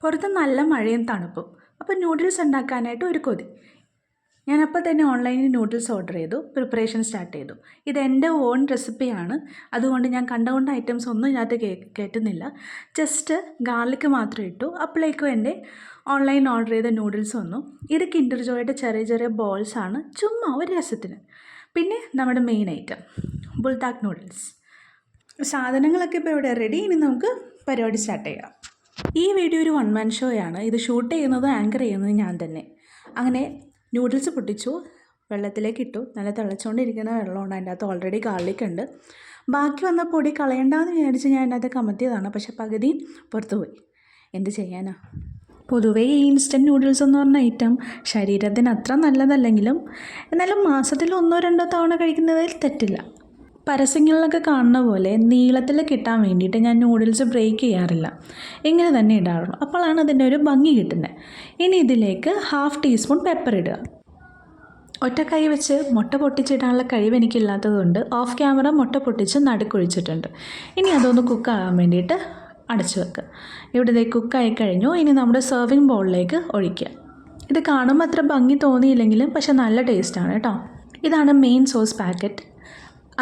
പുറത്ത് നല്ല മഴയും തണുപ്പും. അപ്പോൾ നൂഡിൽസ് ഉണ്ടാക്കാനായിട്ട് ഒരു കൊതി. ഞാനപ്പോൾ തന്നെ ഓൺലൈനിൽ നൂഡിൽസ് ഓർഡർ ചെയ്തു, പ്രിപ്പറേഷൻ സ്റ്റാർട്ട് ചെയ്തു. ഇതെൻ്റെ ഓൺ റെസിപ്പിയാണ്. അതുകൊണ്ട് ഞാൻ കണ്ട ഐറ്റംസ് ഒന്നും ഇതിനകത്ത് കയറ്റുന്നില്ല. ജസ്റ്റ് ഗാർലിക് മാത്രം ഇട്ടു. അപ്പോഴേക്കും എൻ്റെ ഓൺലൈൻ ഓർഡർ ചെയ്ത നൂഡിൽസ് വന്നു. ഇത് കിൻഡർ ജോയുടെ ചെറിയ ചെറിയ ബോൾസാണ്, ചുമ്മാ ഒരു രസത്തിന്. പിന്നെ നമ്മുടെ മെയിൻ ഐറ്റം ബുൾദാക്ക് നൂഡിൽസ്. സാധനങ്ങളൊക്കെ ഇപ്പോൾ ഇവിടെ റെഡി. ഇനി നമുക്ക് പരിപാടി സ്റ്റാർട്ട് ചെയ്യാം. ഈ വീഡിയോ ഒരു വൺ മാൻ ഷോയാണ്. ഇത് ഷൂട്ട് ചെയ്യുന്നതും ആങ്കർ ചെയ്യുന്നതും ഞാൻ തന്നെ. അങ്ങനെ നൂഡിൽസ് പൊട്ടിച്ചു, വെള്ളത്തിലേക്ക് ഇട്ടു. നല്ല തിളച്ചുകൊണ്ടിരിക്കുന്ന വെള്ളമുണ്ട്, അതിൻ്റെ അകത്ത് ഓൾറെഡി ഗാർലിക് ഉണ്ട്. ബാക്കി വന്ന പൊടി കളയണ്ടെന്ന് വിചാരിച്ച് ഞാൻ അതിനകത്ത് കമത്തിയതാണ്. പക്ഷെ പകുതി പുറത്തു പോയി. എന്ത് ചെയ്യാനാ? പൊതുവേ ഈ ഇൻസ്റ്റൻറ്റ് നൂഡിൽസ് എന്ന് പറഞ്ഞ ഐറ്റം ശരീരത്തിന് അത്ര നല്ലതല്ലെങ്കിലും എന്നാലും മാസത്തിൽ 1-2 തവണ കഴിക്കുന്നതിൽ തെറ്റില്ല. പരസ്യങ്ങളിലൊക്കെ കാണുന്ന പോലെ നീളത്തിൽ കിട്ടാൻ വേണ്ടിയിട്ട് ഞാൻ നൂഡിൽസ് ബ്രേക്ക് ചെയ്യാറില്ല, ഇങ്ങനെ തന്നെ ഇടാറുള്ളൂ. അപ്പോഴാണ് അതിൻ്റെ ഒരു ഭംഗി കിട്ടുന്നത്. ഇനി ഇതിലേക്ക് 1/2 ടീസ്പൂൺ പെപ്പർ ഇടുക. ഒറ്റ കൈ വെച്ച് മുട്ട പൊട്ടിച്ചിടാനുള്ള കഴിവ് എനിക്കില്ലാത്തതുകൊണ്ട് ഓഫ് ക്യാമറ മുട്ട പൊട്ടിച്ച് നടുക്കൊഴിച്ചിട്ടുണ്ട്. ഇനി അതൊന്ന് കുക്കാകാൻ വേണ്ടിയിട്ട് അടച്ചു വെക്കുക. ഇവിടെ കുക്കായി കഴിഞ്ഞു. ഇനി നമ്മുടെ സെർവിങ് ബൗളിലേക്ക് ഒഴിക്കുക. ഇത് കാണുമ്പോൾ അത്ര ഭംഗി തോന്നിയില്ലെങ്കിലും പക്ഷെ നല്ല ടേസ്റ്റാണ് കേട്ടോ. ഇതാണ് മെയിൻ സോസ് പാക്കറ്റ്.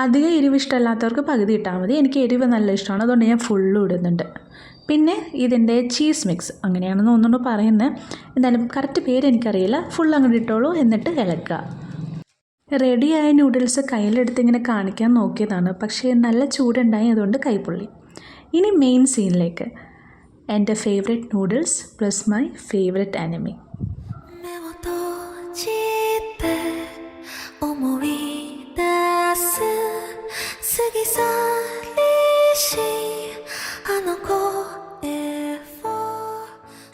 അധികം എരിവ് ഇഷ്ടമല്ലാത്തവർക്ക് പകുതി ഇട്ടാൽ മതി. എനിക്ക് എരിവ് നല്ല ഇഷ്ടമാണ്, അതുകൊണ്ട് ഞാൻ ഫുള്ളും ഇടുന്നുണ്ട്. പിന്നെ ഇതിൻ്റെ ചീസ് മിക്സ് അങ്ങനെയാണെന്ന് ഒന്നുകൊണ്ട് പറയുന്നത്, എന്തായാലും കറക്റ്റ് പേര് എനിക്കറിയില്ല. ഫുൾ അങ്ങോട്ട് ഇട്ടോളൂ, എന്നിട്ട് ഇളക്കുക. റെഡിയായ നൂഡിൽസ് കയ്യിലെടുത്ത് ഇങ്ങനെ കാണിക്കാൻ നോക്കിയതാണ്, പക്ഷേ നല്ല ചൂടുണ്ടായി, അതുകൊണ്ട് കൈപ്പൊള്ളി. ഇനി മെയിൻ സീനിലേക്ക്. എൻ്റെ favourite noodles plus my favourite anime.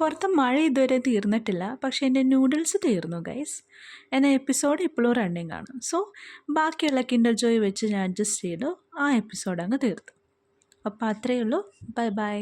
പുറത്ത് മഴ ഇതുവരെ തീർന്നിട്ടില്ല, പക്ഷേ എൻ്റെ നൂഡിൽസ് തീർന്നു ഗൈസ്. എന്ന എപ്പിസോഡ് ഇപ്പോഴും റണ്ണിങ് ആണ്. സോ ബാക്കിയുള്ള കിൻഡർ ജോയ് വെച്ച് ഞാൻ അഡ്ജസ്റ്റ് ചെയ്തു ആ എപ്പിസോഡ് അങ്ങ് തീർത്തു. അപ്പോൾ അത്രയേ ഉള്ളൂ. Bye bye.